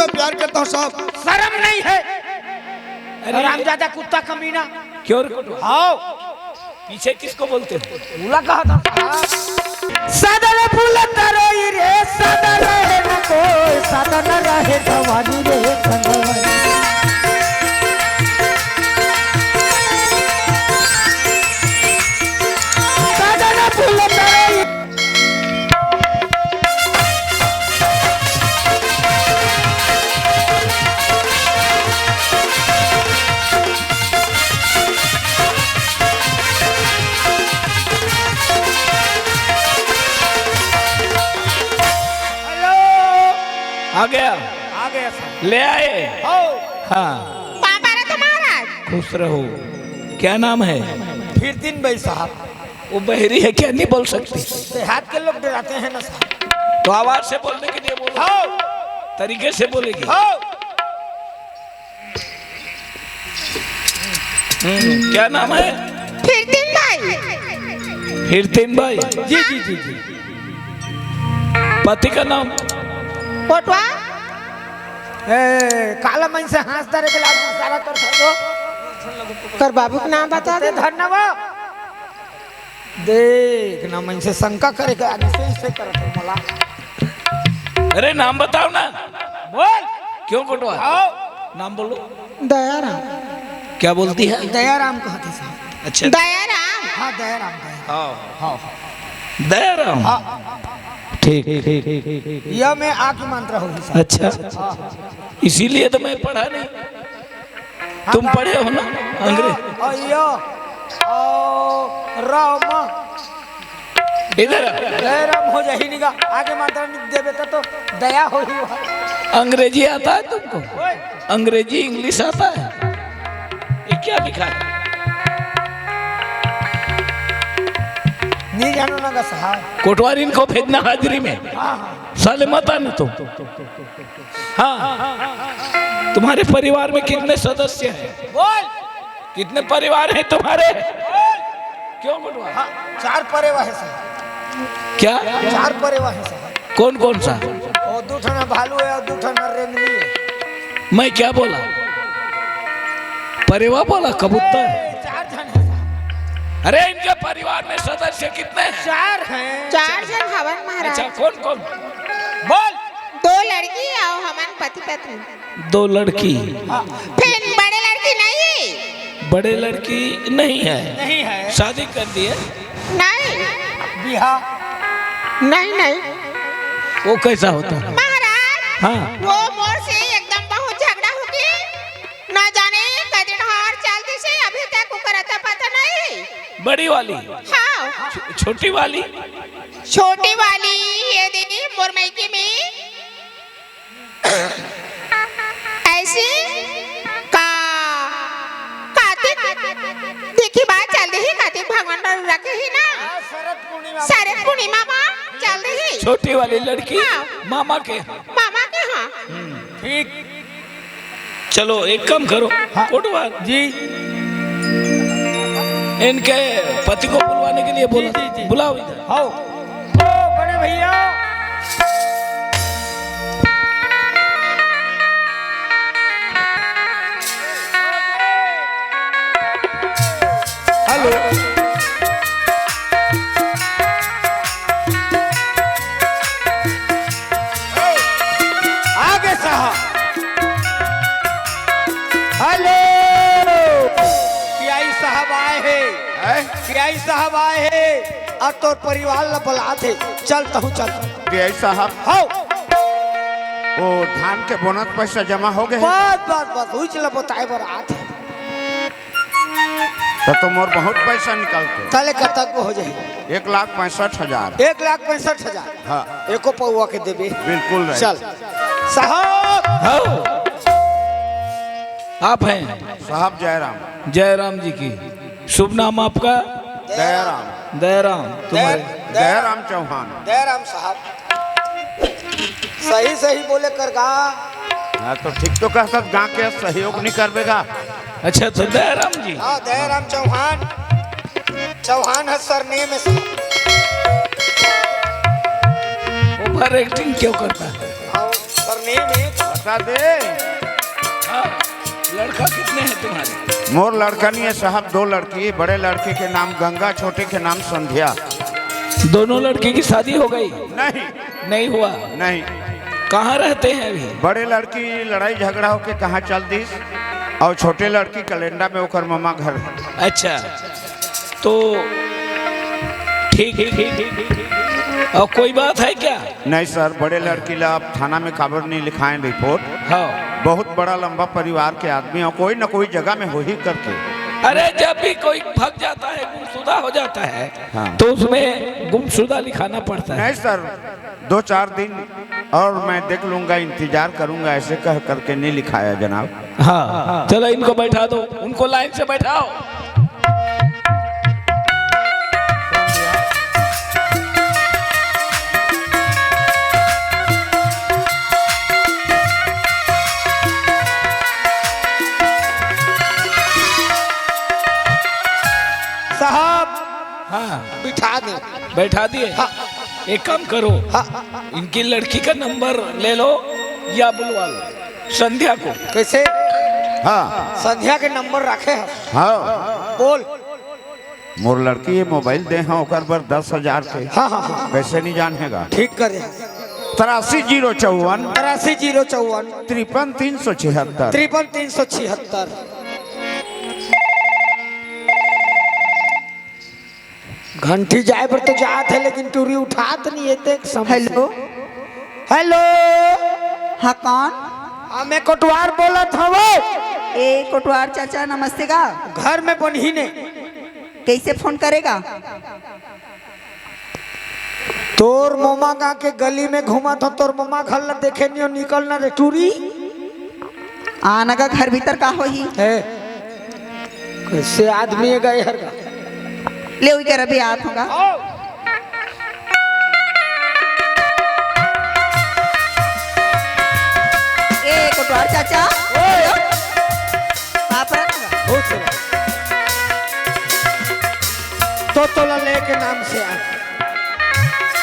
तुमसे प्यार करता हूँ साहब। शर्म नहीं है? हरामजादा कुत्ता कमीना। क्यों रे कोटवा? आओ पीछे किसको बोलते हो? बोला कहा था सदर फूल तरोई रे सदर रहे न कोई सदर रहे भवानी रे भगवानी। सदर फूल तरोई आ गया सर। ले आए। हाँ पापा रे तो महाराज खुश रहो। क्या नाम है? फिर दिन भाई साहब वो बहरी है क्या? नहीं बोल सकती देहात के लोग डराते हैं ना साहब। तो आवाज से बोलने के लिए बोलो, तरीके से बोलेगी। क्या नाम है? फिर दिन भाई हिरतिन भाई। जी जी जी जी। पति का नाम? कोटवा काला मन से हंसता रहे लाभ सारा कर सको कर बाबू का नाम बता दे। धन्यवाद। देख ना मन से शंका करेगा आगे से इसे करते मला। अरे नाम बताओ ना। बोल क्यों कोटवा? आओ नाम बोलो। दयाराम। क्या बोलती है? दयाराम कहते साहब। अच्छा दयाराम। हाँ दयाराम हाँ दयाराम। ठीक यह मैं आके मंत्र हो साहब। अच्छा इसीलिए तो मैं पढ़ा नहीं। तुम पढ़े हो ना अंग्रेज? अयो राम इधर दयाराम हो जाही निगा आगे मंत्र नहीं देवे तो दया हो ही। अंग्रेजी आता है तुमको? अंग्रेजी इंग्लिश आता है? ये क्या लिखा है? नहीं जानो ना साहब। कोटवारी इनको भेजना हाजिरी में। साले मत आने तुम। हाँ तुम्हारे परिवार में कितने सदस्य हैं? बोल कितने परिवार हैं तुम्हारे? क्यों कोटवा? हाँ, 4 परिवार है साहब। क्या 4 परिवार है साहब। कौन कौन सा? और 2 ठना भालू है और 2 ठना रेंगनी है। मैं क्या बोला? परिवार बोला? कबूतर? 4 जन है साहब। अरे इनके परिवार में सदस्य कितने हैं? 4 हैं। 4 जन हवन महाराज। अच्छा कौन कौन? बोल 2 लड़की और हमारे पति पत्नी। 2 लड़की। फिर बड़े लड़की नहीं। बड़े लड़की नहीं है? नहीं है। शादी कर दी है? नहीं बिहार नहीं वो कैसा होता है? महाराज हाँ वो मोर से एकदम बहुत झगड़ा हो गई। ना जाने कदिन हार चलती से अभी तक को करता पता नहीं। बड़ी वाली? हाँ छोटी वाली? छोटी वाली ये दीदी मुरमैकी में ऐसी का कार्तिक देखी बात चल रही। कार्तिक भगवान रखे ही ना शरद पूर्णिमा में चल रही। छोटी वाली लड़की हाँ। मामा के? मामा के हाँ। ठीक चलो एक काम करो कोटवा जी। इनके पति को बुलवाने के लिए बोला। जी। बुलाओ इधर। आओ बड़े भैया। हेलो आगे साहब। हेलो पियाई साहब आए हैं। पियाई साहब आए हैं और तो परिवार ला बुला थे। चलता हूँ चल पियाई साहब हो वो धान के बोनस पैसा जमा हो गए? बस हुई चला बताए बात है। तो तुम और बहुत पैसा निकालते? कल तक हो जाए 1,65,000। 1,65,000। हाँ एको पौवा के देवे। बिल्कुल नहीं। चल साहब। आप हैं साहब जयराम। जयराम जी की शुभ नाम आपका? दयाराम। दयाराम। तुम्हारे? दयाराम चौहान। दयाराम साहब सही बोले कर गा। हाँ तो ठीक तो कहता गाँव के सहयोग नहीं करवेगा। अच्छा तो दयाराम जी। हाँ दयाराम चौहान। चौहान है सरनेम है साहब। ओवर एक्टिंग क्यों करता है? हाँ सरनेम है। पैसा दे। हाँ, लड़का कितने हैं तुम्हारे? मोर लड़का नहीं है साहब, 2 लड़की। बड़े लड़के के नाम गंगा, छोटे के नाम संध्या। दोनों लड़की की शादी हो गई? नहीं नहीं हुआ। नहीं। कहाँ रहते हैं अभी? बड़े लड़की लड़ाई झगड़ा होके कहाँ चल दी, और छोटे लड़की कलेंडा में ओकर मामा घर है। अच्छा, तो ठीक ठीक। और कोई बात है क्या? नहीं सर, बड़े लड़की ला आप थाना में काबर नहीं लिखाएं रिपोर्ट। हाँ, बहुत बड़ा लंबा परिवार के आदमी और कोई न कोई जगह में हो ही करके। अरे जब भी कोई भाग जाता है, गुमशुदा हो जाता है, हाँ। तो उसमें गुमशुदा लिखाना पड़ता है। नहीं सर, 2-4 दिन और मैं देख लूंगा, इंतजार करूंगा, ऐसे कह करके नहीं लिखाया जनाब। हाँ, चलो इनको बैठा दो, उनको लाइन से बैठाओ। साहब हाँ, बिठा दे। बैठा दिए। हाँ। एक काम करो, इनकी लड़की का नंबर ले लो या बुलवा लो, संध्या को। कैसे? हाँ संध्या के नंबर रखे हैं? हाँ, बोल। मोर लड़की ये मोबाइल दे हाँ, ओकर पर 10,000 के। हाँ हाँ हाँ, कैसे नहीं जानेगा? ठीक करे। 83,054 83,054 53,376 53,376। घंटी जाए पर तो जात है, लेकिन टूरी उठात नहीं है। देख हेलो हेलो। हाँ कौन? हाँ, मैं कोटवार बोलत हूँ। ए कोटवार चाचा नमस्ते का। घर में बनी ने कैसे फोन करेगा? तोर मोमा गा के गली में घूमा था, तोर मोमा घर ला देखे नहीं निकल ना रे टूरी। आना का घर भीतर का हो ही है कैसे आदमी गए हर का ले हुई कर अभी आप होगा। ए कोटवार चाचा आप तो तोला ले के नाम से आ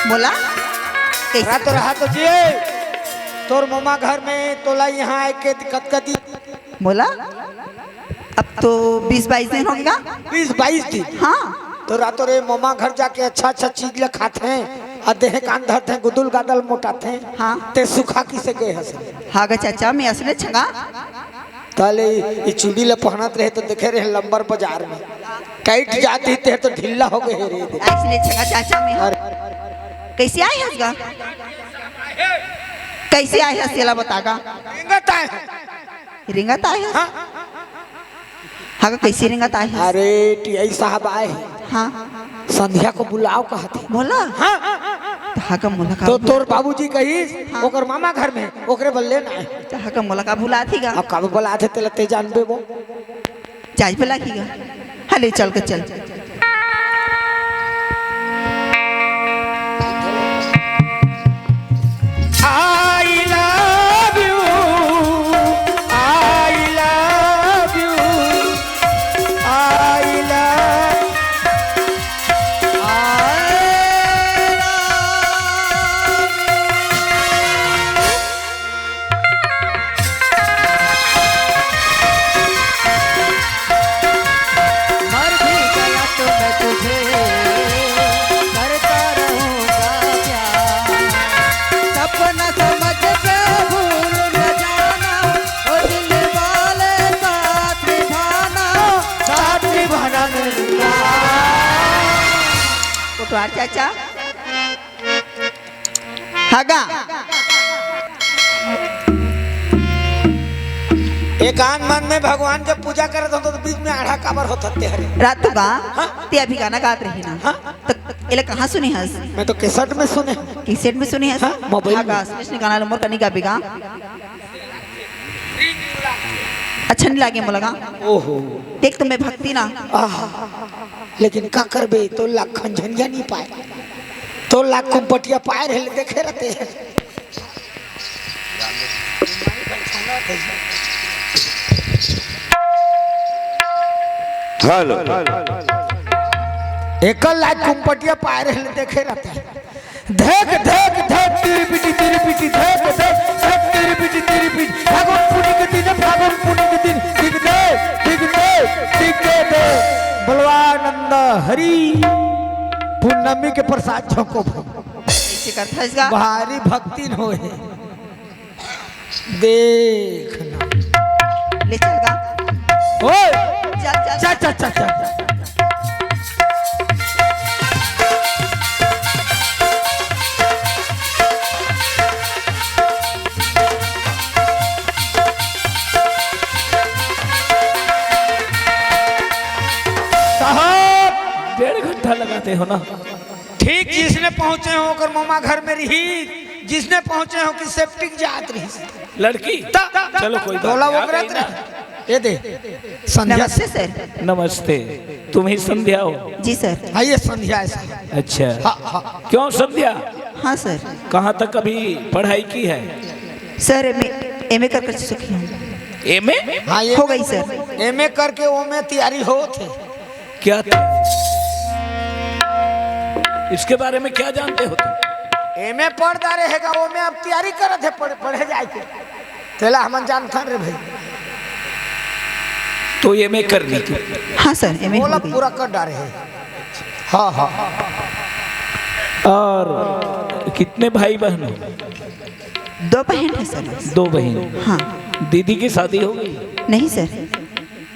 बोला रहा तो रहा तो जी। तोर मोमा घर में तोला यहाँ आए के दिक्कत कदी बोला अब तो 20-22 दिन हो गया। 20-22 दिन? हाँ तो रातों रे मोमा घर जाके अच्छा अच्छा चीज ले खाते हैं और देह कान धरते हैं, गुदुल गादल मोटाते हैं। हाँ। ते सुखा किसे गए हंस हाँ गा चाचा मैं असले छंगा ताले ये चूड़ी ले पहनत रहे तो देखे रहे लंबर बाजार में टाइट जाती थे तो ढीला हो गए रे। इसलिए छंगा चाचा में कैसे आए हंसगा? कैसे आए हंस तेला बतागा? रिंगत आए हंस? हाँ कैसे रिंगत आए हंस? अरे टीआई साहब आए हाँ संध्या को बुलाओ कहते बोला हाँ। हाँ का मुलाकात तो तोर बाबूजी कही ओकर मामा घर में ओकरे बल्ले ना हाँ का मुलाकात भुला थी गा। अब कब बुला थे तेलते जानबे वो चाय पिला की गा। हाँ ले चल के चल। I love you, I love you, I love मर भी गया तो मैं तुझे करता रहूंगा प्यार। सपना समझ के भूल न जाना ओ दिल वाले साथ निभाना। साथ निभाना मेरा। कोटवार चाचा हागा एकांत मन में भगवान जब पूजा करत होता तो बीच में आढ़ा काबर होता तेरे। रात गा ते अभी गाना गात रही ना तो इले कहाँ सुनी हंस? मैं तो केसट में सुने कैसेट में सुनी हंस? हाँ, मोबाइल में। गा सुनी गाना लो मोर कनी गा बिगा अच्छा नहीं लागे मोला गा। ओहो देख तुम्हें भक्ति ना लेकिन का करबे तो लाख खंजनिया नहीं पाए तो लाख कुंपटिया पाए रहे देखे रहते हैं। हेलो एक लाख कुंपटिया पाए रहे देखे रहते हैं। धक धक धक तेरी पिटी धक धक धक तेरी पिटी हरी पूर्णमी के प्रसाद झोंको ऐसे करता है इसका भारी भक्ति न होए देखना ले चलगा ओए चल चल चल चल चल चल साहब 1.5 घंटा लगाते हो ना। ठीक जिसने पहुंचे हो कर मामा घर में रही, जिसने पहुंचे हो कि सेप्टिक जात रही लड़की चलो कोई बात बोला नहीं, वो आ गई करत ना। रहे। ये दे संध्या नमस्ते सर। नमस्ते, तुम ही संध्या हो? जी सर। आइए संध्या ऐसा अच्छा हाँ हाँ क्यों संध्या, हाँ सर। कहाँ तक अभी पढ़ाई की है? सर एमए कर चुकी हूँ। एमए हाँ ये हो गई सर। एमए करके वो में तैयारी हो थे। क्या था? इसके बारे में क्या जानते हो तुम? एमए पढ़ता रहेगा वो में अब तैयारी करे थे पढ़े जाए के तेला हम जानता रे भाई तो एमए कर ली थी? हाँ सर एमए बोला हो गई। पूरा कर डाले है। हाँ हाँ और कितने भाई बहन हो? 2 बहन है सर। 2 बहन। हाँ। दीदी की शादी हो गई? नहीं सर,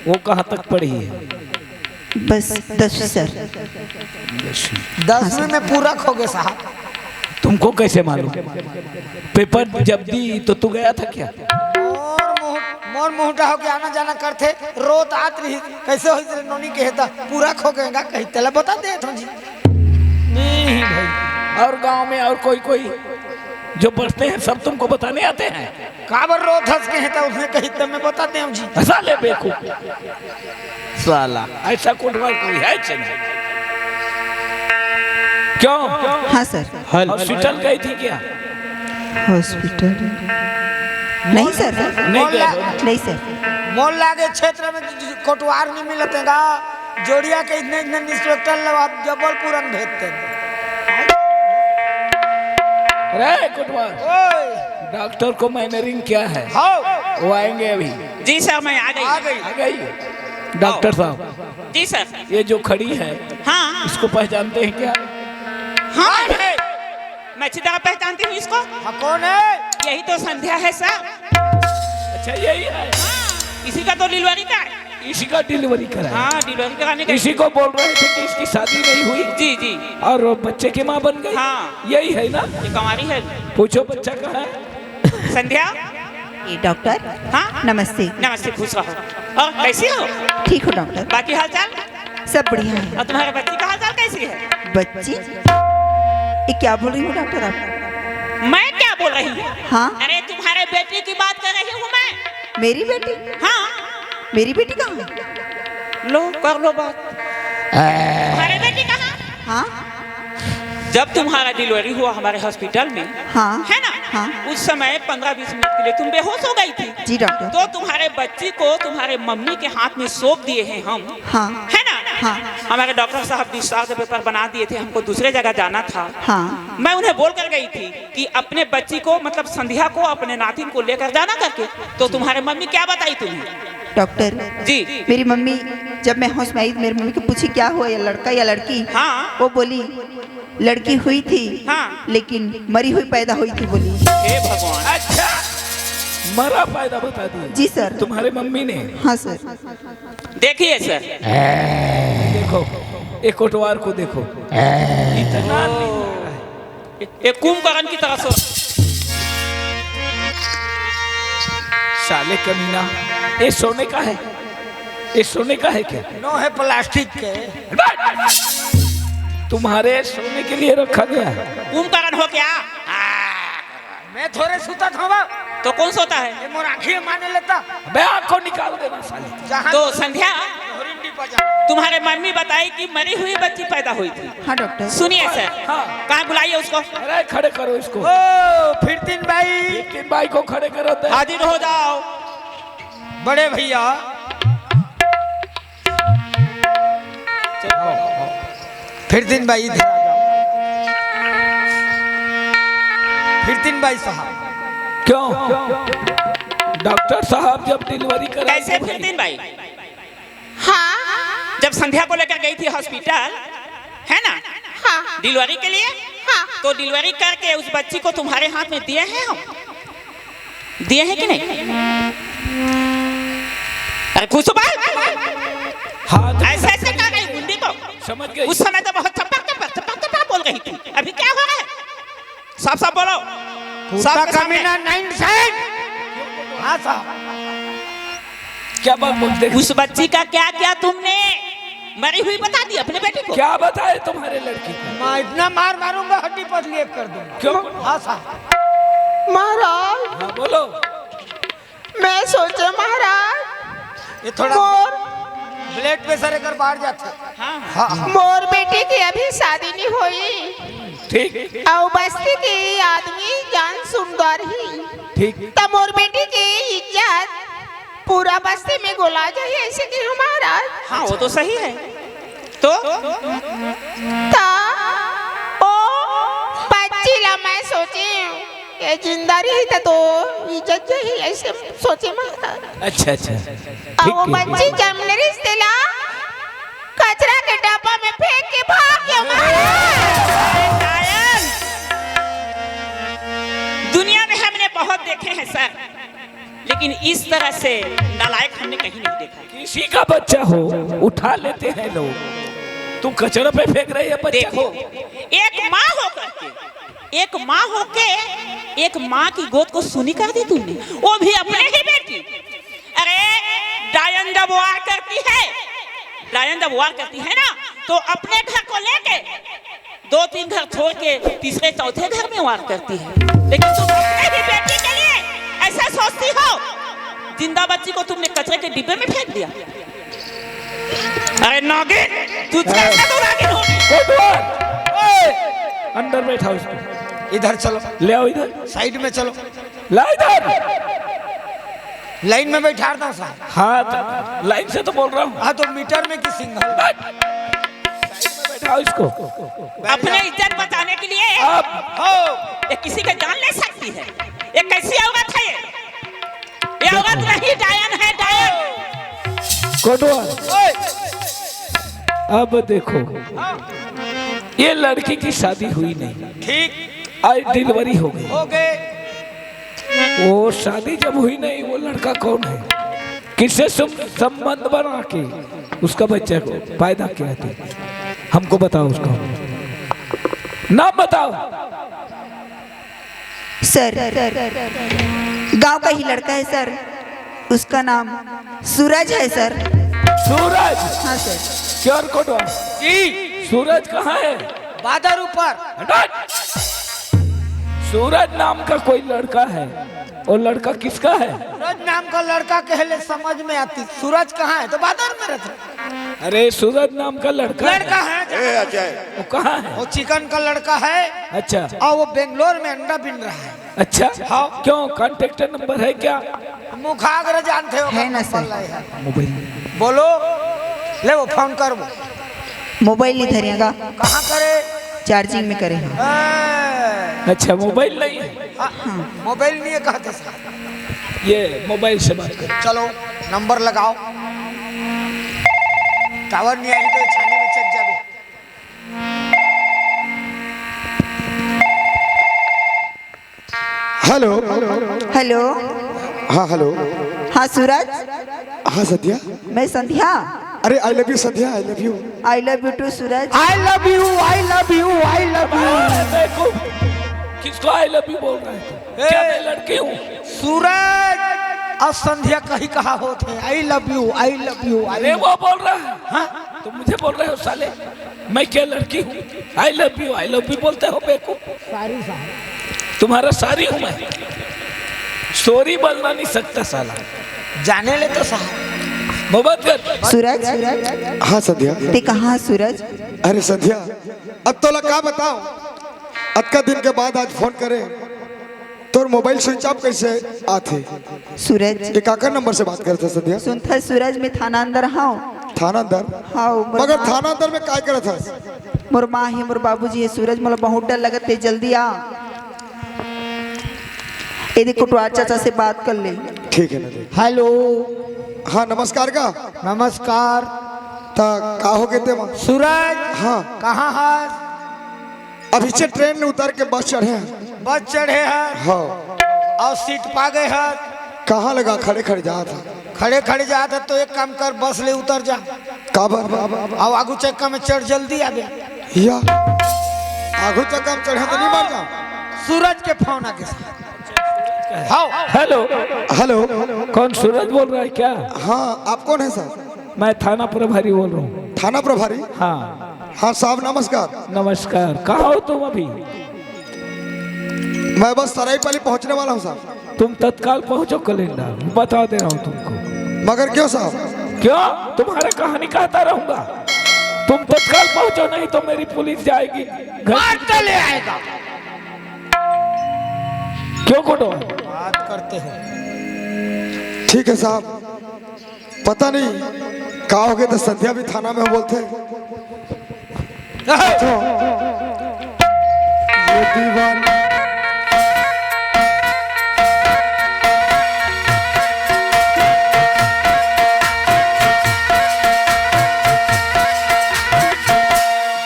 वो कहाँ तक पढ़ी है? बस 10वीं सर। 10वीं में पूरा खो गए साहब। तुमको कैसे मालूम? पेपर जब दी तो तू गया था क्या? मोर मुहटा हो के आना जाना करते रोत आत रही कैसे हो इधर नोनी के हेता पूरा खो गएगा कहीं तेला बता दे तो जी नहीं भाई, और गांव में और कोई जो पढ़ते हैं सब तुमको बताने आते हैं? काबर रोत हंस के हेता उसने कहीं तब मैं बता दे जी। साले बेवकूफ साला, ऐसा कोटवाल कोई है चंद्र? क्यों? हाँ सर। हॉस्पिटल गई थी क्या? हॉस्पिटल नहीं सर। नहीं गए हो? नहीं सर। मोल लागे क्षेत्र में कोटवार नहीं मिलते गा जोड़िया के इतने इतने इंस्पेक्टर लोग आप जबलपुर में भेजते हैं। अरे कोटवाल, ओए डॉक्टर को मैंने रिंग किया है, हाँ वो आएंगे अभी। जी सर मैं आ आ गई। गई आ गई। डॉक्टर साहब जी सर। ये जो खड़ी है हाँ इसको पहचानते हैं क्या? हाँ मैं अच्छी तरह पहचानती हूँ इसको। हाँ कौन है? यही तो संध्या है सर। अच्छा यही है, इसी का तो डिलीवरी का है। इसी का डिलीवरी करा है। हाँ डिलीवरी कराने का। इसी को बोल रहे थे कि इसकी शादी नहीं हुई जी जी और बच्चे की माँ बन गई। हाँ। यही है ना? ये कमारी है। पूछो बच्चा कहाँ है? संध्या। ये डॉक्टर हाँ नमस्ते। नमस्ते, खुश रहो। और कैसी हो? ठीक हो डॉक्टर? बाकी हाल चाल? सब बढ़िया है। और तुम्हारे बच्ची का हाल चाल कैसी है? बच्ची ये क्या बोल रही हो डॉक्टर आप? मैं क्या बोल रही हूँ? हाँ अरे तुम्हारे बेटी की बात कर रही हूँ मैं। मेरी बेटी? हाँ मेरी बेटी कहाँ है? लो कर लो बात। तुम्हारे बेटी कहाँ? हाँ जब तुम्हारा डिलीवरी हुआ हमारे हॉस्पिटल में, हाँ है ना? हाँ। उस समय 15-20 मिनट के लिए तुम बेहोश हो गई थी। जी डॉक्टर। तो तुम्हारे बच्ची को तुम्हारे मम्मी के हाथ में सौंप दिए हैं हम, हाँ है ना? हाँ। हमारे डॉक्टर साहब डिस्चार्ज पेपर बना दिए थे, हमको दूसरे जगह जाना था। हाँ मैं उन्हें बोल कर गई थी कि अपने बच्ची को मतलब संध्या को अपने नातिन को लेकर जाना करके। तो तुम्हारे मम्मी क्या बताई तुम्हें? डॉक्टर जी मेरी मम्मी जब मैं होश में आई मेरी मम्मी को पूछी क्या हुआ, या लड़का या लड़की? हाँ। वो बोली लड़की हुई थी हाँ। लेकिन मरी हुई पैदा हुई थी बोली। हे भगवान। अच्छा मरा पैदा बता दिया? जी सर। तुम्हारे मम्मी ने? हाँ सर। देखिए सर, देखो एक कोटवार को देखो, इतना एक कुंभकर्ण की तरह से। साले कमीना, ये सोने का है? ये सोने का है क्या? नो है प्लास्टिक के। तुम्हारे सोने के लिए रखा गया है। कुंभकर्ण हो क्या? मैं थोड़े सुता था तो कौन सोता है? ये मोर आँखें माने लेता बे आँख को निकाल देना साले। जहाँ तो संध्या होरिंडी बजा। तुम्हारे मम्मी बताई कि मरी हुई बच्ची पैदा हुई थी। हाँ डॉक्टर। सुनिए सर, हाँ। कहाँ बुलाइए उसको। अरे खड़े करो इसको। ओ फिरतीन भाई, तीन भाई को खड़े करो तो। हाजिर हो जाओ। बड़े भैया फिरतीन भाई इधर आ जाओ। फिरतीन भाई साहब क्यों? डॉक्टर साहब जब डिलीवरी करा कैसे फिरतीन भाई? हाँ जब संध्या को लेकर गई थी हॉस्पिटल, है ना, हाँ डिलीवरी के लिए, हाँ तो डिलीवरी करके उस बच्ची को तुम्हारे हाथ में दिए हैं हम, दिए हैं कि नहीं? अरे कुछ बात हाँ तो ऐसे ऐसे कह गई मुंडी को। समझ गई। उस समय तो बहुत चपक बोल रही थी, अभी क्या हो रहा है? साफ साफ बोलो। कुत्ता सबके सामने। कमीना 9 साइड। हाँ साहब, क्या बात बोलते? उस बच्ची का क्या क्या तुमने मरी हुई बता दी अपने बेटे को? क्या बताए तुम्हारे लड़की को? मैं इतना मार मारूंगा हड्डी पसली एक कर दूंगा। क्यों? हाँ साहब, महाराज हाँ बोलो। मैं सोचे महाराज ये थोड़ा मोर ब्लड प्रेशर एक बाहर जाता है। हाँ। हाँ मोर बेटे की अभी शादी नहीं हुई ठीक और बस्ती के आदमी जान सुंदर ही ठीक। तब मोर बेटी की इज्जत पूरा बस्ती में गोला जाए ऐसे कि महाराज हाँ वो तो सही है। तो ता ओ बच्ची ला मैं सोचे ये जिंदा रही था तो इज्जत ही ऐसे सोचे महाराज। अच्छा अच्छा और वो ठीक है। बच्ची जमने रिश्ते ला कचरा के डब्बा में फेंक के भाग गया महाराज। डायन, दुनिया में हमने बहुत देखे हैं सर, लेकिन इस तरह से नालायक हमने कहीं नहीं देखा। किसी का बच्चा हो उठा लेते हैं लोग, तुम कचरा पे फेंक रही है बच्चा देखो, को। एक माँ होकर के, एक माँ होके एक माँ की गोद को सुनी कर दी तुमने, वो भी अपने ही बेटी। अरे डायन जब वार करती है, डायन जब वार करती है ना, तो अपने घर को लेके 2-3 घर छोड़ के तीसरे चौथे घर में वार करती है, लेकिन तुम अपने ही बेटी के लिए ऐसा सोचती हो? जिंदा बच्ची को तुमने कचरे के डिब्बे में फेंक दिया। अरे नागिन, तू कैसे तो नागिन होगी? कोटवाल, ओए, अंदर बैठा उसको, इधर चलो, ले आओ इधर, साइड में चलो, ला इधर। लाइन में बैठा रहा हूँ साहब। हाँ तो लाइन से तो बोल रहा हूँ। हाँ तो मीटर में की सिंगल। बैठाओ इसको। अपने इज्जत बचाने के लिए अब हो ये किसी का जान ले सकती है। ये कैसी औरत है? ये औरत नहीं, डायन है, डायन। कोटवाल, अब देखो, ये लड़की की शादी हुई नहीं, ठीक आज डिलीवरी हो गई। हो गए। वो शादी जब हुई नहीं, वो लड़का कौन है? किससे संबंध बना के उसका बच्चे को पैदा किया थे? हमको बताओ, उसका नाम बताओ। सर गांव का ही लड़का है सर, उसका नाम सूरज है सर। सूरज? हाँ सर। क्यों कोटवाल जी, सूरज कहाँ है? बादल ऊपर। हट! सूरज नाम का कोई लड़का है, और लड़का किसका है? सूरज नाम का लड़का कहले समझ में आती, सूरज कहाँ है? तो बादल में रहता। अरे सूरज नाम का लड़का लड़का है, वो कहाँ है? वो चिकन का लड़का है अच्छा और वो बेंगलोर में अंडा बिन रहा है। अच्छा, हाँ। क्यों कांटेक्ट नंबर है क्या? मुखाग्र जानते हो? है ना सर। मोबाइल बोलो, ले वो फोन कर। वो मोबाइल इधर यहाँ का कहाँ करे? चार्जिंग में करे हैं। अच्छा, मोबाइल नहीं है? मोबाइल नहीं है कहते साहब। ये मोबाइल से बात कर। चलो नंबर लगाओ, टावर नहीं आई तो छानी में चेक जाबे। हेलो। हेलो। हाँ हेलो। हाँ सूरज, हाँ संध्या। मैं संध्या। अरे I love you Sandhya, I love you. I love you too Suraj. I love you, I love you, I love you. देखो किसको आई लव यू बोल रहे हैं? क्या मैं लड़की हूँ? सूरज और संध्या कहीं कहा होते हैं आई love you, I love you. अरे वो बोल रहा है। हाँ तुम मुझे बोल रहे हो साले, मैं क्या लड़की हूँ? आई लव यू बोलते हो बेवकूफ। तुम्हारा सारी हूँ मैं, स्टोरी बदला नहीं सकता साला। जाने ले तो साहब। मोहब्बत कर। सूरज, हाँ संध्या। ते कहाँ सूरज? अरे संध्या, अब तो लगा बताओ, अक्का दिन के बाद आज फोन करे तो मोबाइल स्विच ऑफ कैसे आते? सूरज ये काकर नंबर से बात करते संध्या? सुनता सूरज में थाना अंदर हाँ। थाना अंदर? हाँ मगर थाना अंदर में काय करत था? मोर माँ है, मोर बाबूजी है। सूरज मोला बहुत डर लगत है, जल्दी आ। यदि कुटवार चाचा से बात कर ले। ठीक है ना। देख हेलो। हाँ नमस्कार का। नमस्कार। ता का हो गए थे वहाँ? सूरज हाँ कहाँ है? अभी से ट्रेन में उतर के बस चढ़े हैं। बस चढ़े हैं हाँ और सीट पा गए हैं। कहाँ लगा खड़े खड़े जा था खड़े खड़े जाता तो एक काम कर, बस ले उतर जा का बात और आगू चक्का में चढ़ जल्दी आ गया। या आगू चक्का में चढ़े तो नहीं मर जाओ। सूरज के फोन आके हाँ हेलो हेलो कौन सूरज बोल रहा है क्या? हाँ आप कौन है सर? मैं थाना प्रभारी बोल रहा हूँ। थाना प्रभारी? हाँ हाँ साहब नमस्कार। नमस्कार, कहाँ हो तुम अभी? मैं बस सरायपाली पहुंचने वाला हूँ साहब। तुम तत्काल पहुंचो कैलेंडर, बता दे रहा हूँ तुमको। मगर क्यों साहब? क्यों? तुम्हारा कहानी कहता रहूंगा। तुम तत्काल पहुंचो, नहीं तो मेरी पुलिस जाएगी घर चले आएगा। क्यों कोटो? बात करते हो ठीक है साहब, पता नहीं का हो गया तो संध्या भी थाना में हो बोलते हैं। तो ये दीवाना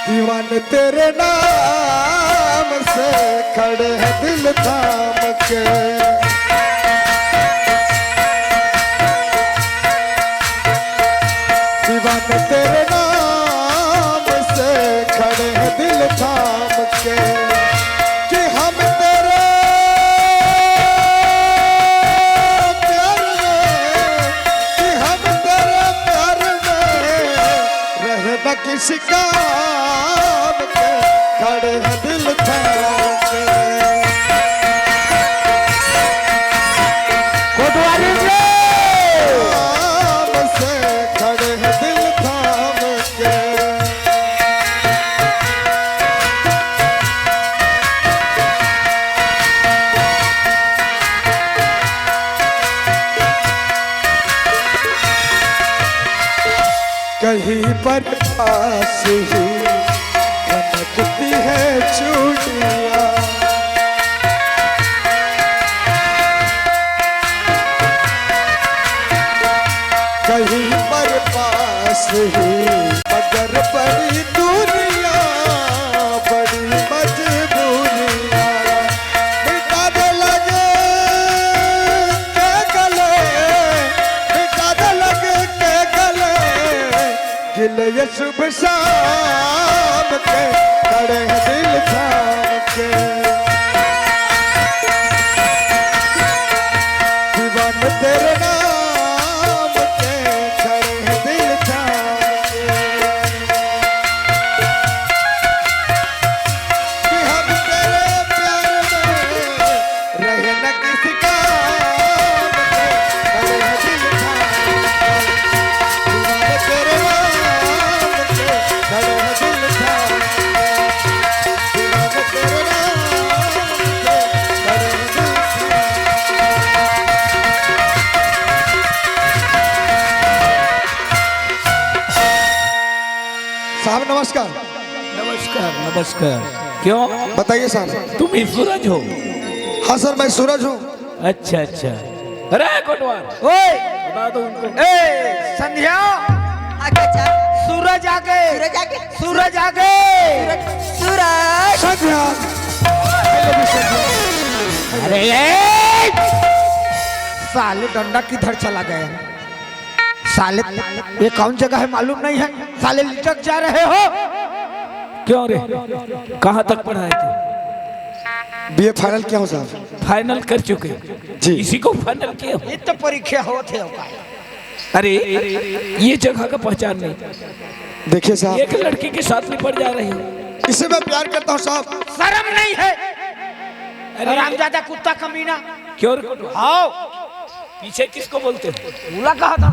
दीवाने तेरे नाम से खड़े हैं दिल थाम के। दीवाने तेरे नाम से खड़े हैं दिल थाम के कि हम तेरे प्यार में, कि हम तेरे प्यार में रहे न किसी काम के, खड़े हैं दिल थाम के। कोटवाली जी नाम से खड़े हैं दिल थाम के। कहीं पर पास ही खनकती है चूड़ियाँ, कहीं पर पास ही मगर बड़ी दूरियाँ, बड़ी मजबूरियाँ। मिटा दे लगे के गले, मिटा दे लगे के गले, गिले ये शुभ शाम के, खड़े हैं दिल थाम के। दीवाने तेरे नाम के खड़े हैं दिल थाम के। कि हम तेरे प्यार में रहे न किसी काम के, खड़े हैं दिल थाम के। दीवाने तेरे नाम के खड़े हैं दिल थाम के। दीवाने तेरे नाम के खड़े हैं दिल थाम के। साहब नमस्कार। नमस्कार नमस्कार। क्यों? बताइए साहब। तुम ही सूरज हो? हाँ सर मैं सूरज हूँ। अच्छा अच्छा। अरे कोटवार ओए बता दो उनको। ए संध्या आगे चल। सूरज आ गए, सूरज आगे। सूरज आ गए। सूरज संध्या अरे साले डंडा किधर चला गया? साले ये कौन जगह है मालूम नहीं है? साले लिटक जा रहे हो। क्यों रे? कहाँ तक पढ़ाए थे? बीए फाइनल किया हूँ साहब। फाइनल कर चुके? जी। इसी को फाइनल किया हो? ये तो परीक्षा होते हो। अरे ये जगह का पहचान नहीं। देखिए साहब, एक लड़की के साथ में पड़ जा रही हो। इसे मैं प्यार करता हूँ साहब। शर्म नहीं है? हरामजादा कुत्ता कमीना। क्यों रे कोटवार? आओ पीछे किसको बोलते हो? बोला कहा था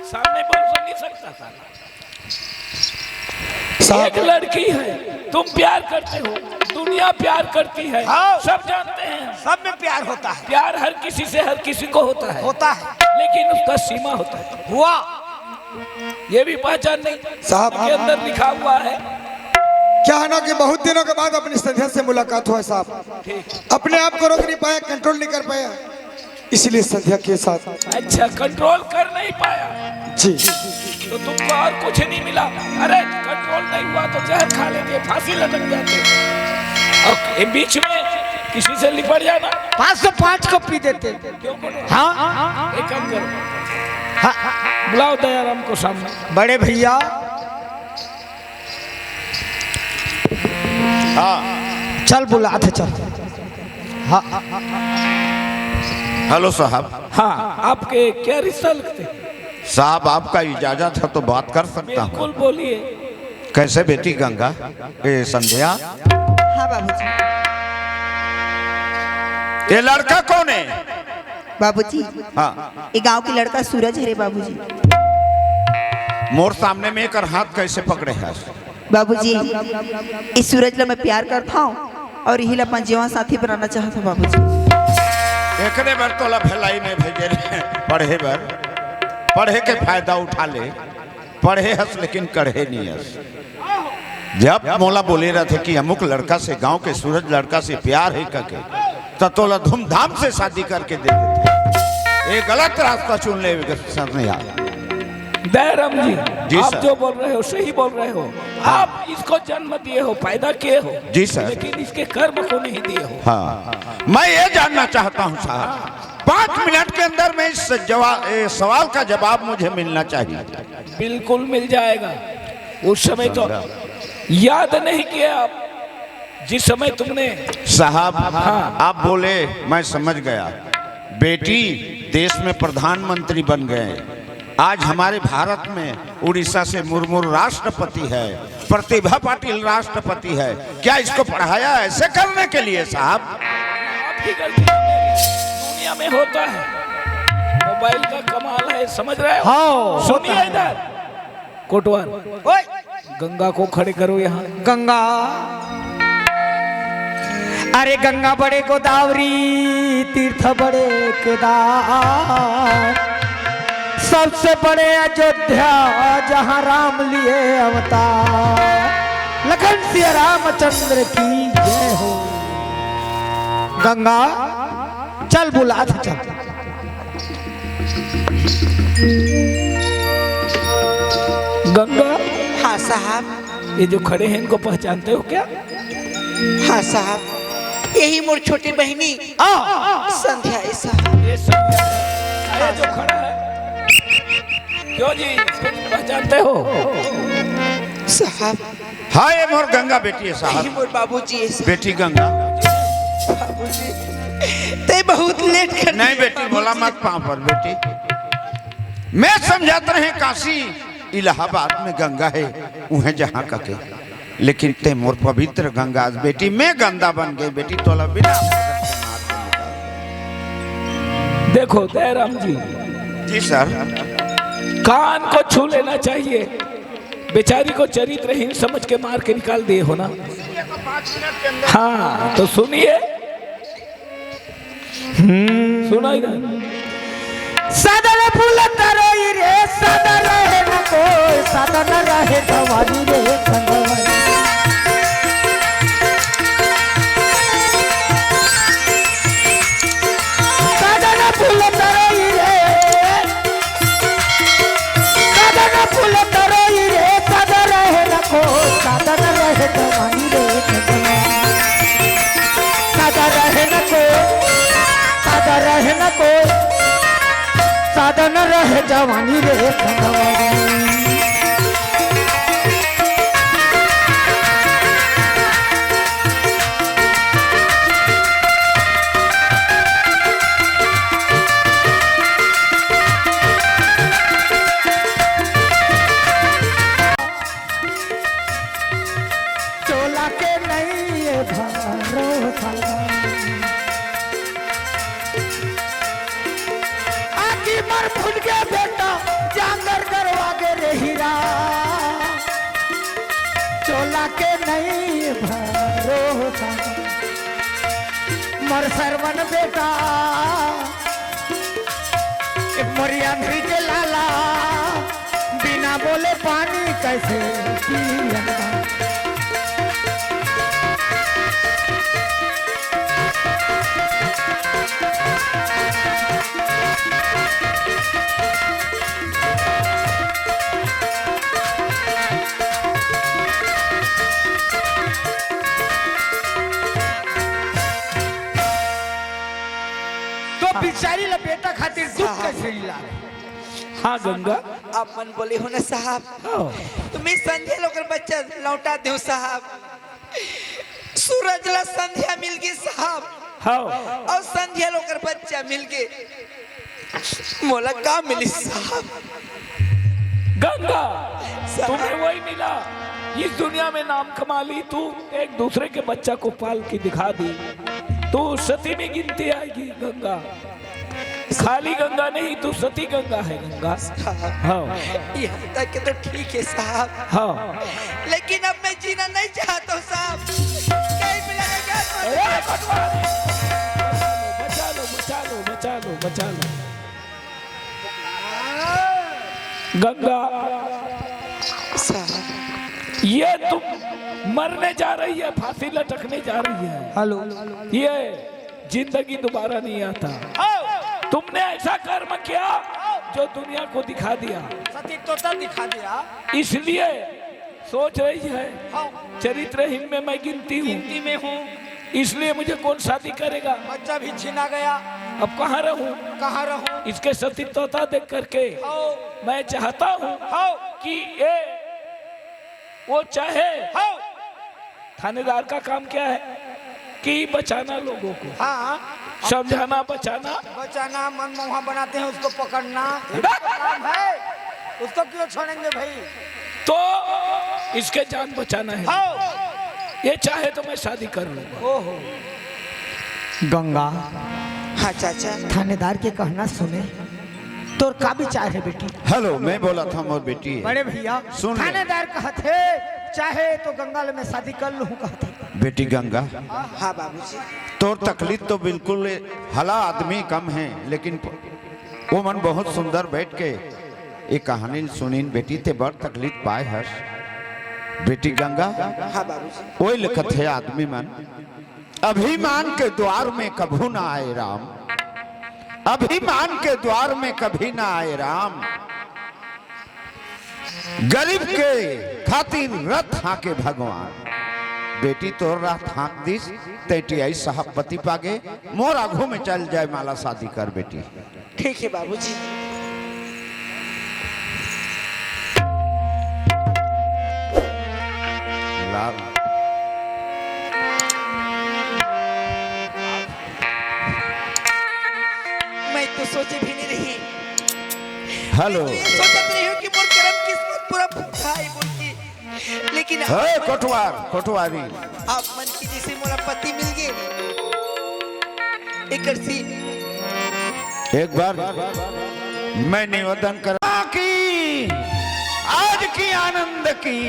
सामने बोल तो नहीं सकता था। साहब एक लड़की है, तुम प्यार करते हो, दुनिया प्यार करती है, हाँ। सब जानते हैं। सब में प्यार होता है। प्यार हर किसी से हर किसी को होता है, होता है। लेकिन उसका सीमा होता है। हुआ ये भी पहचान नहीं साहब, के अंदर लिखा हुआ है। क्या है ना कि बहुत दिनों के बाद अपनी संध्या से मुलाकात हुआ है साहब। अपने आप को रोक नहीं पाया, कंट्रोल नहीं कर पाया, इसलिए संध्या के साथ। अच्छा, कंट्रोल कर नहीं पाया। जी तो तुमको और कुछ नहीं मिला। अरे कंट्रोल नहीं हुआ तो जहर खा लेंगे, फांसी लटक जाते। और ये बीच में किसी से लिपट जाना। 505 को पी देते। क्यों बोलो? हाँ एक काम करो, बुलाओ दयाराम को सामने। बड़े भैया हाँ चल बुलाते चल। हाँ हेलो साहब। हाँ, आपके क्या रिश्ता लगते? साहब आपका इजाजत है तो बात कर सकता हूँ। बिल्कुल बोलिए। कैसे बेटी गंगा? ए संध्या, हाँ बाबूजी। ये लड़का कौन है? बाबूजी हाँ, ये गांव की लड़का सूरज है रे बाबूजी। मोर सामने में कर हाथ कैसे पकड़े है? बाबूजी इस सूरज ला मैं प्यार करता हूँ और यही ला अपन जीवन साथी बनाना चाहता हूँ बाबूजी। एकने बार तो भलाई में भेजे पढ़े बर, पढ़े के फायदा उठा ले। पढ़े हस लेकिन कढ़े नहीं हस। जब मोला बोले रहे थे कि अमुक लड़का से, गांव के सूरज लड़का से प्यार है करके, तो तोला धूमधाम से शादी करके दे देते। ये गलत रास्ता चुन ले यार। दयाराम जी, जी आप सर। जो बोल रहे हो सही बोल रहे हो। आप इसको जन्म दिए हो, पैदा किए हो। जी सर। लेकिन इसके कर्म को नहीं दिए हो। हाँ, मैं ये जानना चाहता हूँ साहब, 5 मिनट के अंदर में इस सवाल का जवाब मुझे मिलना चाहिए। बिल्कुल मिल जाएगा। उस समय तो याद नहीं किया आप, जिस समय तुमने। साहब हाँ। आप बोले, मैं समझ गया। बेटी देश में प्रधानमंत्री बन गए। आज हमारे भारत में उड़ीसा से मुर्मू राष्ट्रपति है, प्रतिभा पाटिल राष्ट्रपति है। क्या इसको पढ़ाया ऐसे करने के लिए साहब? आपकी गलती दुनिया में होता है। मोबाइल का कमाल है, समझ रहे हो? हाँ, सुनिए इधर कोटवार, ओए गंगा को खड़े करो यहाँ। गंगा, अरे गंगा बड़े गोदावरी, तीर्थ बड़े केदार, सबसे बड़े अयोध्या जहां राम लिए अवतार। लखन सिया रामचंद्र की जय हो। गंगा चल बुलाते चल। गंगा, हाँ साहब। ये जो खड़े हैं इनको पहचानते हो क्या? हाँ साहब, यही मोर छोटी बहनी संध्या है साहब। ये सब ये जो खड़ा है, क्यों जी, इसको पहचानते हो? साहब हाँ, ये मोर गंगा बेटी है यही साहब। मोर बाबूजी है साहब। बेटी गंगा। बाबूजी ते बहुत लेट कर नहीं बेटी, बोला मत पाँव पर बेटी। मैं समझाता रहे काशी इलाहाबाद में गंगा है, उन्हें जहाँ का के, लेकिन ते मोर पवित्र गंगा बेटी मैं गंदा बन गई बेटी। तोला बिना देखो दयाराम जी, जी सर। कान को छू लेना चाहिए। बेचारी को चरित्रहीन समझ के मार के निकाल दिए हो ना। हाँ तो सुनिए, सुनो इधर। सदर फूल तरोई रे, सदर रहे न कोई, सदर रहे भवानी रे भगवानी। सदर फूल तरोई रे, सदर फूल तरोई रे, सदर रहे न कोई, सदर रहे भवानी रे भगवानी। सदर रहे न कोई, सदर रहे न कोई, साधन रहे जवानी रे भगवानी। चोला के नहीं ये भरोसा, आकी मर फुट के बेटा जांगर करवा के रे हीरा। चोला के नहीं भरोसा, मर सरवन बेटा मोरिया धरी के लाला, बिना बोले पानी कैसे पिया। तो बिचारी ला बेटा खातिर दूध कैसे ला? हाँ गंगा। आप मन बोले हो ना साहब, हाँ। तुम्हें संध्या लोकर बच्चा लौटा दो साहब। सूरज ला संध्या मिल गई साहब, हाँ। और संध्या लोकर बच्चा मिल गए, मोला का मिली साहब? गंगा तुम्हें वही मिला, इस दुनिया में नाम कमा ली तू, एक दूसरे के बच्चा को पाल के दिखा दी, तू सती में गिनती आएगी गंगा। खाली गंगा नहीं, तू सती गंगा है गंगा। हाँ यहाँ तक के तो ठीक है साहब, हाँ। लेकिन अब मैं जीना नहीं चाहता हूँ साहब। कहीं मिला अरे पटवारी, बचा लो बचा लो बचा लो बचा लो। गंगा साहब, ये तुम मरने जा रही है, फांसी लटकने जा रही है। हेलो, ये जिंदगी दोबारा नहीं आता। तुमने ऐसा कर्म किया जो दुनिया को दिखा दिया, सती तोता दिखा दिया, इसलिए सोच रही है चरित्रहीन में मैं गिनती हूँ, गिनती में हूँ, इसलिए मुझे कौन शादी करेगा? बच्चा भी छीना गया, अब कहाँ रहूं? कहाँ रहूं? इसके सतीत्वता देख करके मैं चाहता हूँ कि ये वो चाहे, थानेदार का काम क्या है कि बचाना लोगों को, हाँ, समझाना बचाना। बचाना, मनमोहा बनाते हैं उसको पकड़ना, काम है, उसको क्यों छोड़ेंगे भाई? तो इसके जान बचाना है, ये चाहे तो मैं शादी कर लूंगा। ओहो गंगा, हाँ चाचा, थानेदार के कहना सुने, तोर का विचार है बेटी? हेलो, मैं बोला था मोर बेटी। बड़े भैया, सुन ले। थानेदार कहते चाहे तो गंगा ले मैं शादी कर लूँ कहते। बेटी गंगा, हाँ बाबूजी, तोर तकलीफ तो बिल्कुल हला आदमी कम है, लेकिन वो मन बहुत सुंदर बैठ के ये कहानी सुनीन बेटी ते बड़ तकलीफ पाए हस। बेटी गंगा, हाँ बाबूजी, वही लिखत है आदमी मन, अभिमान के द्वार में कभू ना आए राम, अभिमान के द्वार में कभी ना आए राम, गरीब के खातिर रथ हाके भगवान। बेटी तो रथ हाँक दिस तेटियाई साहब पति पागे, मोर आघू में चल जाए माला शादी कर बेटी। ठीक है बाबूजी। लाल मैं तो सोचे भी नहीं रही, हेलो, तो ये सोचत रही हूँ कि मोर कर्म किस्मत पूरा फूटा है बोल के, लेकिन हे कोटवार कोटवारी, आप मन की जैसे मोरा पति मिल गए, एक सी एक बार मैं निवेदन कर की आज की आनंद की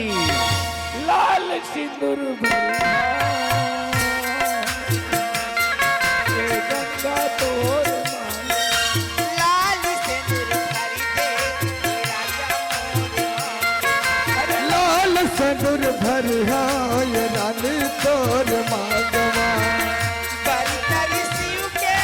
लाल सिंदूर भरा, ये गंगा तोर मांग। लाल सिंदूर भरी दे राजा मोरे, लाल सनुर भर ये रानी तोर मांगवा, बारी तारी शिव के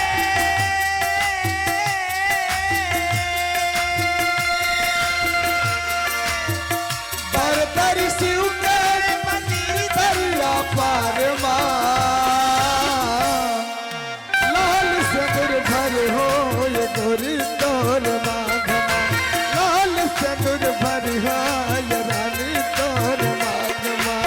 पर तारी शिव के मंदिर दरिया पार माँ, लाल सनुर भर ये गोरी तोर मांगवा, लाल सनुर भर ये रानी तोर मांगवा।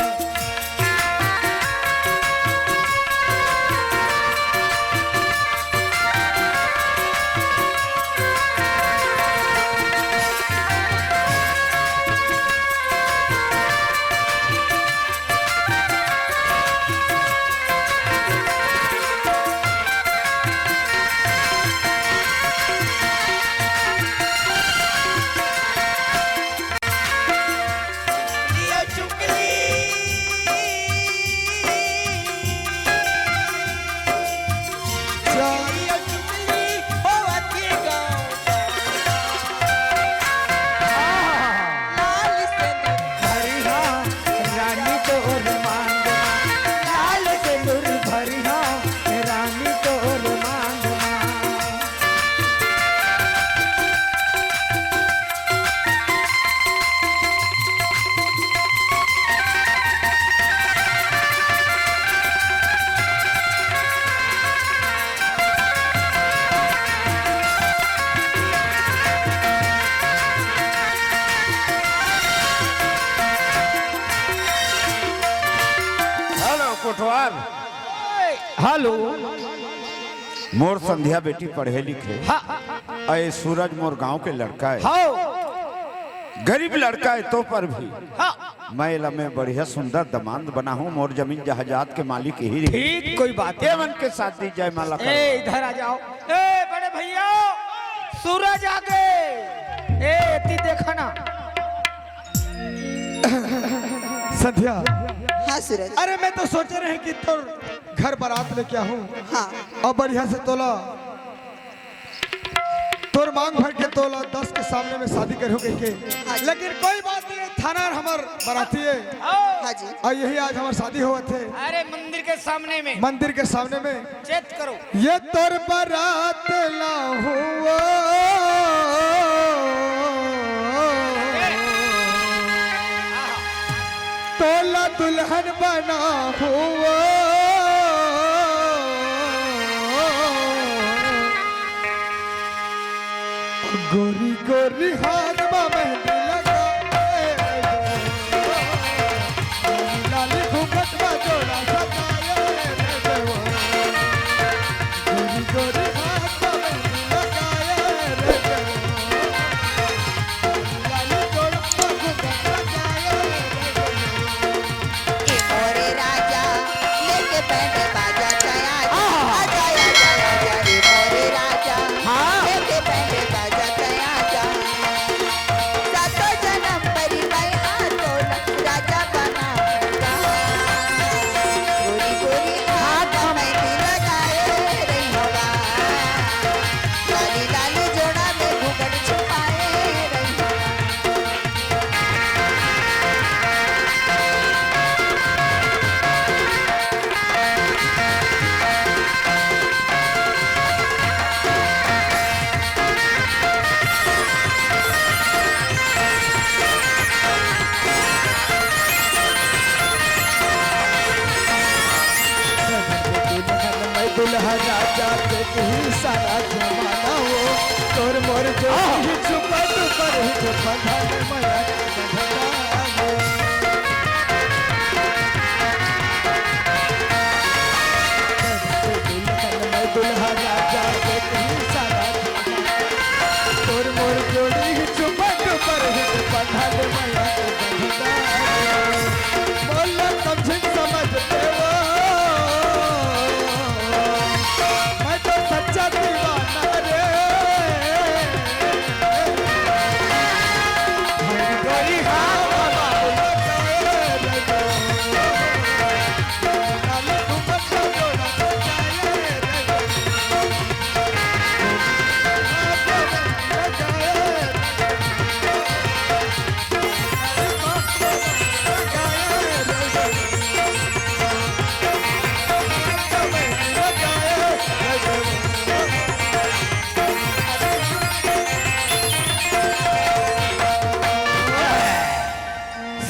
कटवार हेलो मोर संध्या बेटी पढ़े लिखे अय सूरज मोर गांव के लड़का है, गरीब लड़का है तो पर भी मैं में बढ़िया सुंदर दमांद बना हूँ। मोर जमीन जहाजात के मालिक यही रही। ठीक कोई बात है। एवन के साथ दी जय माला ए इधर आ जाओ। ए बड़े भैया सूरज आ गए। ए इतनी देखा ना संध्या। हाँ सूरज। अरे मैं तो सोच रहे कि तो घर बारात लेके आऊं। हाँ। और बढ़िया से तोला तोर मांग भर के तोला 10 के सामने में शादी करोगे के। हाँ जी। लेकिन कोई बात नहीं, थाना हमार बाराती है। हाँ जी। और यही आज हमार शादी हुआ थे अरे मंदिर के सामने में। मंदिर के सामने में। चेत करो ये तोर बारात ला हुआ तोला दुल्हन बना हुआ गोरी गोरी हाथ में मेहंदी लगाए लाली घूंघट में जोड़ा सजाए गोरी गोरी हाथ में मेहंदी लगाए लाली जोड़ा घूंघट सजाए मोरे राजा लेके बैठे बाजा चया आजा आजा आजा रे मोरे राजा लेके बैठे बाजा चया जा सातो जन्म परी मैं तो राजा बना गोरी गोरी हाथ में लगाए रही होगा लाली लाली जोड़ा में घूंघट छुपाए रही होगा मैं दुल्हा राजा के ही सारा जमाना हो तोर मोर जो ही छुपा तू पर ही छुपा धान माया मैं दुल्हा राजा के ही सारा तोर मोर जोड़ी ही छुपा तू पर ही छुपा धान माया बोल समझ समझते हो मैं तो सच्चा दीवाना रे गोरी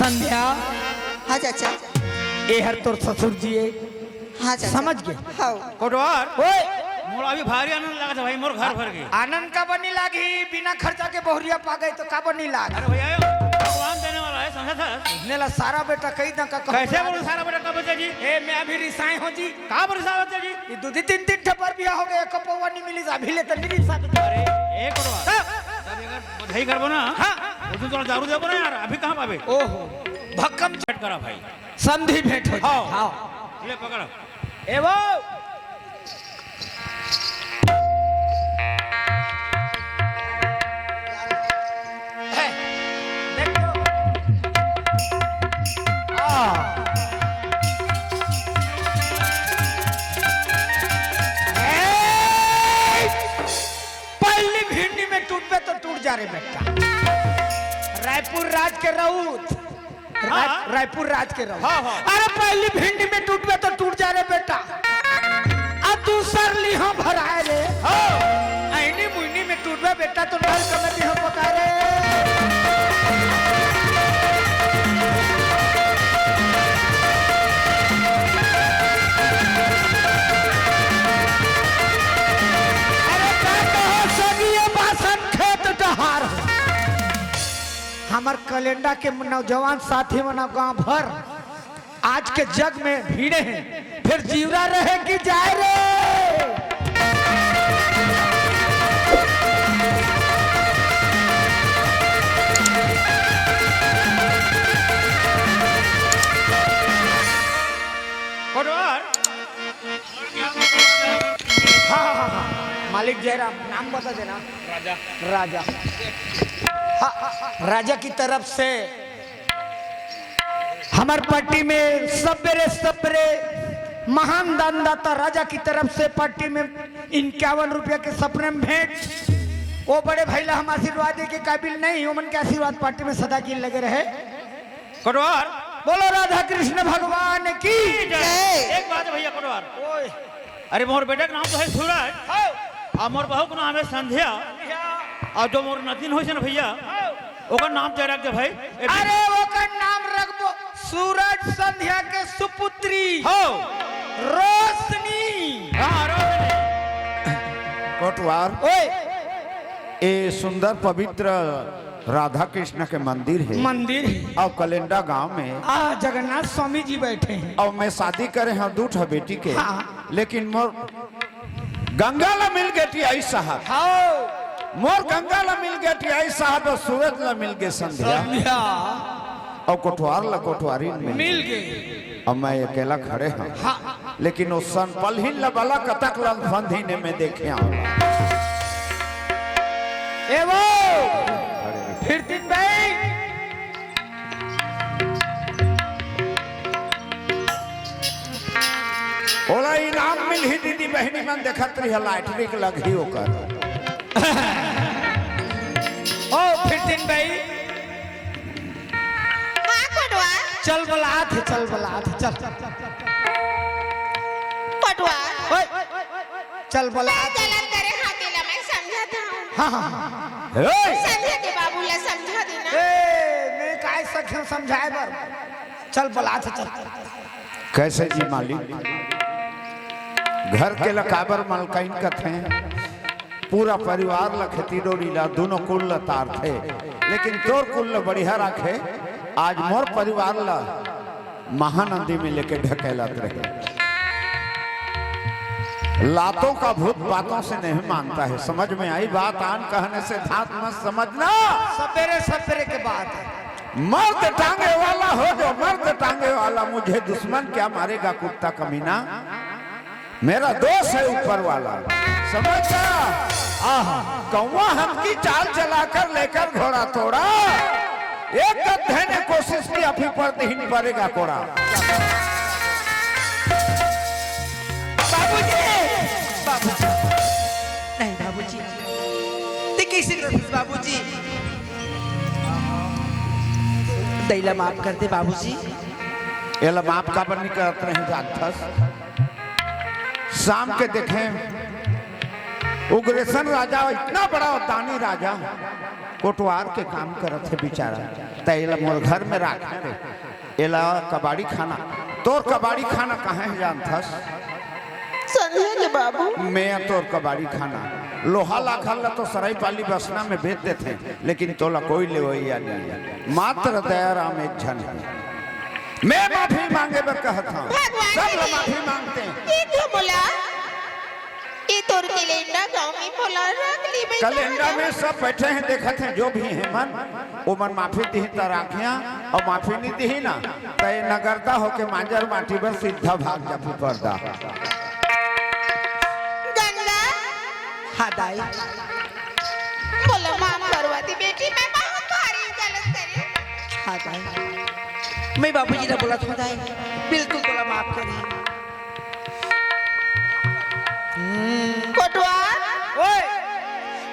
संध्या। हाँ चाचा। ए हर तोर ससुर जी है। हाँ चाचा। समझ गए। हाँ। कोटवार ओए मोर अभी भारी आनंद लगा था भाई, मोर घर भर गई। आनंद का बनी लागी बिना खर्चा के बहुरिया पा गई तो का बनी लाग। अरे भैया भगवान देने वाला है, समझा था। नेला सारा बेटा कई ना का कैसे बोलूं सारा बेटा का बच्चा जी? ए मैं अभी रिसाई हो जी। कहाँ पर रिसा बच्चा जी? ये दूधी तीन तीन ठपर बिया हो गए कपवा नहीं मिली अभी ले तो नहीं रिसा। अरे एक बधाई करबो ना। हाँ उस थोड़ा दारू देबो ना यार, अभी कहाँ पावे? ओहो भक्कम चट करा भाई, संधि भेंट हो हाँ। हाँ ले पकड़ो। ए वो है, देखो। पहली भिंडी में टूट पे तो टूट जा रे बेटा। रायपुर राज के राउत रायपुर राज के राउत। अरे पहली भिंडी में टूट पे तो टूट जा रे बेटा। अब दूसर लिहा भराए रे ऐनी मुइनी में टूट पे बेटा तो नल कमे लिहा पका रे। हमार कैलेंडर के नौजवान साथी मना गांव भर आज के जग में भीड़े हैं, फिर जीवरा रहे कि जाए रे। कोटवार हाँ, मालिक जयराम नाम बता देना। राजा राजा की तरफ से हमार पार्टी में सबरे महान दानदाता राजा की तरफ से पार्टी में 51 रुपया के सपने में भेंट। वो बड़े भैया हम आशीर्वाद के काबिल नहीं, उमन के आशीर्वाद पार्टी में सदा की लगे रहे। कोटवार बोलो राधा कृष्ण भगवान की जय। एक बात है भैया कोटवार, अरे मोर बेटा का नाम तो है सूरज और मोर बहू का नाम है संध्या और जो मोर नतीन हो ना भैया ओकर नाम क्या रख दे भाई। अरे ओकर नाम रखबो सूरज संध्या के सुपुत्री हो रोशनी। हाँ रोशनी। कोटवार ओए ये सुंदर पवित्र राधा कृष्ण के मंदिर है मंदिर और कलेंडा गांव में जगन्नाथ स्वामी जी बैठे हैं। और मैं शादी करे हैं 2 बेटी के। हाँ। लेकिन मोर गंगा ला मिल गई आई साहब, हाँ मोर गंगा ला मिल गई आई साहब और सूरज ला मिल गए संध्या और कोटवार ला कोटवारी मिल गए। अब मैं अकेला खड़े हैं। हाँ। लेकिन वो सनपल ही लबला कतक लंधीने में देखे ए वो फिर दिन भाई ओला इनाम मिल ही दीदी बहनी मन देखत रही लाइटरिक लग ही ओकर। ओ फिर दिन भाई हाँ कोटवार। चल बलात है, चल बलात है, चल कोटवार ओए चल मैं बलात। गलत करे हाथीला मैं समझा था। हाँ हाँ संध्या के बाबू ला समझा देना। मैं काय सख्य समझाए बर। चल बलात है, चल। कैसे जी मालिक घर के लकाबर मलकाइन कथे पूरा परिवार ला खेती डोरीला दोनों कुल ला तार थे, लेकिन तोर कुल ला बढ़िया रखे। आज मोर परिवार ला महानंदी में लेके ढकेलत रहे। लातों का भूत बातों से नहीं मानता है, समझ में आई बात? आन कहने से धात मत समझना। सवेरे के बाद है। मर्द टांगे वाला हो जो मर्द टांगे वाला, मुझे दुश्मन क्या मारेगा कुत्ता कमीना, मेरा दोस्त है ऊपर वाला, समझा? कौवा हमकी चाल चलाकर लेकर घोड़ा तोड़ा, एक गधे ने कोशिश की अभी पर नहीं पड़ेगा कोड़ा। बाबूजी नहीं बाबूजी ते कैसे करते बाबूजी, दैला माफ कर दे बाबूजी। ये ला माफ का नहीं करते रहे जानथस। शाम के देखें उग्रसेन राजा इतना बड़ा दानी राजा कोटवार के काम करत है बेचारा, तैला मोर घर में रखे एला कबाड़ी खाना। तोर कबाड़ी खाना कहाँ है जानथस? संध्या के बाबू मैं तोर कबाड़ी खाना लोहा लाखल ला तो सराय पाली बसना में बेचते थे, लेकिन तोला कोई लेवैया नहीं। मात्र दयाराम एक जन है। मैं माफी मांगे बर कहता हूँ, सब लोग माफी मांगते हैं। ये क्यों बोला? ये तोर कलेंडा गांव में बोला रख ली बेटा। कलेंडा में सब बैठे हैं देखते हैं, जो भी है मन वो मन माफी दी तो राखिया और माफी नहीं दी ना तो नगरता होके मांजर माटी पर सीधा भाग जा पर्दा। गंगा हाँ दाई बोलो माफ करवाती बेटी, मैं बहुत भारी गलत करी। हाँ दाई मैं बाबूजी ने बोला था दाई, बिल्कुल बोला माफ करिए। कोटवार ओए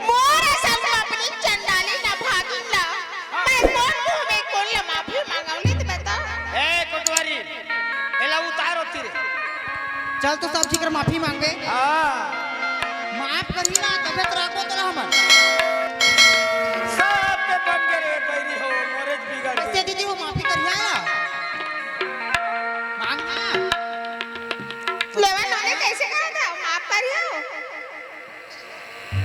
मोर सब अपनी चंडाली ना भागिला, मैं कौन मुंह में कौन ला माफी मांगवली तो बता। ए कोटवारी एला उतारो तीरे। चल तो सब ठीक माफी मांगे। माफ करिए ना, तबियत राखो तो हमर सब पे बन गए बैरी हो, मोरेज बिगड़ गए। दीदी वो माफी करिए ना, मांगना लेवा नौने कैसे कहा था माफ करियो?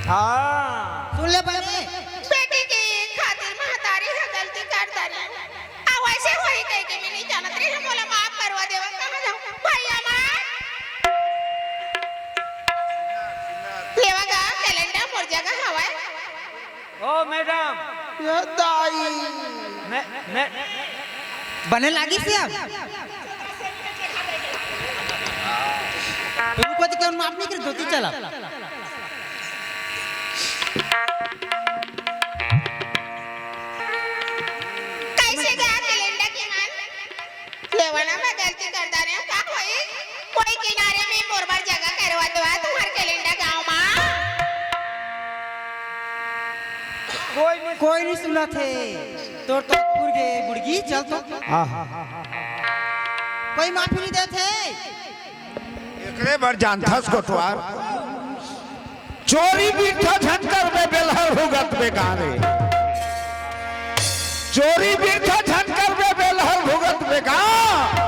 हाँ सुन ले पहले बेटी की खातिर महतारी है गलती करता नहीं। आ वैसे होई कह के मैं नहीं जानत रही, हम बोला माफ करवा देवा कहाँ जाऊँ भैया माँ लेवा का कैलेंडर मोर जगह हवा ओ मैडम ये दाई मैं बने लागी से अब तुमको तो क्यों माफ नहीं कर धोती चला कैसे गया कैलेंडर की मान लेवाना मैं गलती कर दा रहे का कोई किनारे में मोरबर जगह करवा दो तुम्हारे कैलेंडर गाँव माँ कोई नहीं सुना थे तोर तो गुड़गे गुड़गी चल तो कोई माफी नहीं देते एकरे बार जानथस कोटवार चोरी बीठा झंकर में बेलहर भुगत बेगारे चोरी बीठा झंकर में बेलहर भुगत बेगार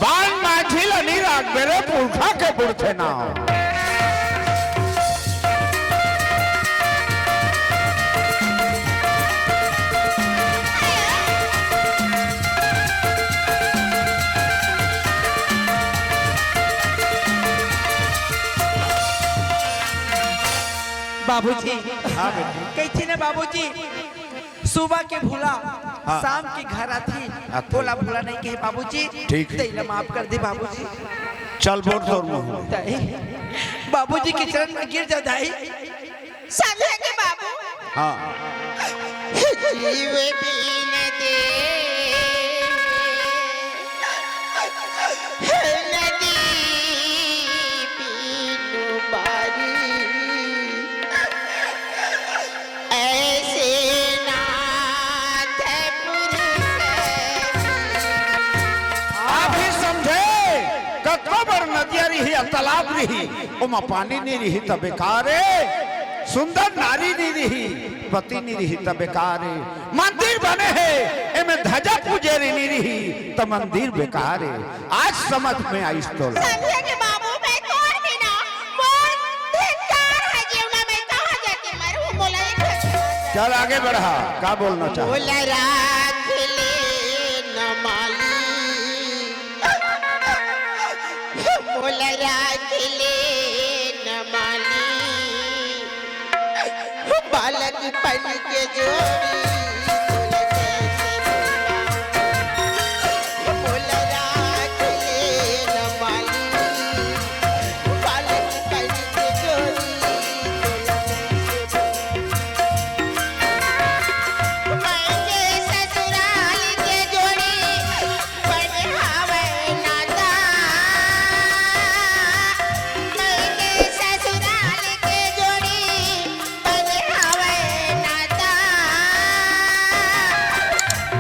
बाल माझिल अनिराग मेरे पुरखा के पुरखे ना बाबूजी हाँ बेटी कैसे ने बाबूजी सुबह के भूला हाँ। शाम की घर आती आती। बोला भूला नहीं कहे बाबूजी ठीक है। तेरा माफ कर दे बाबूजी चल बोल तोर मुंह दाई बाबूजी के चरण में गिर जा दाई समझे के बाबू हाँ जीव बीन दे नदी बीनु बारी ऐसे नाथ आप ही समझे कतबर नदिया रही तालाब रही ओमा पानी नहीं रही तब बेकार सुंदर नारी नहीं रही पति नहीं रही तब बेकार मंदिर बने है एमे ध्वजा पुजेरी नहीं रही तो मंदिर बेकार आज समझ में आई तो समझे के बाबू मैं कौन भी ना मोर धिक्कार है जीवना में कहाँ जाके मरूं बोला एक चल आगे बढ़ा क्या बोलना चाह बोला राख ले न माली बोला राख ले न माली बालक पन के जोड़ी बोला राख ले न माली बालक पन के जोड़ी मायके ससुराल के जोड़ी बढ़ावे नाता मायके ससुराल के जोड़ी बढ़ावे नाता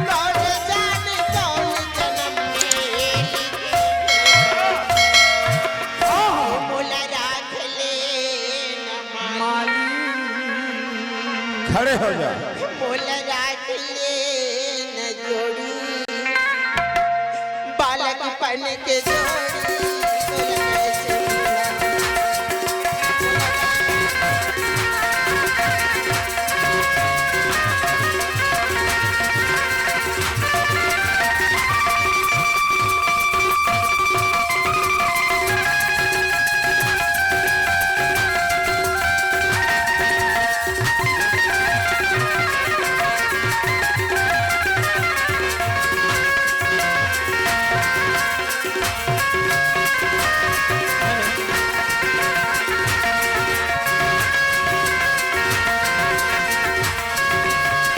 कौन जाने कौन जन्म में बोला राख ले न माली खड़े हो जा बोला राख ले न जोड़ी बालक पन के जोड़ी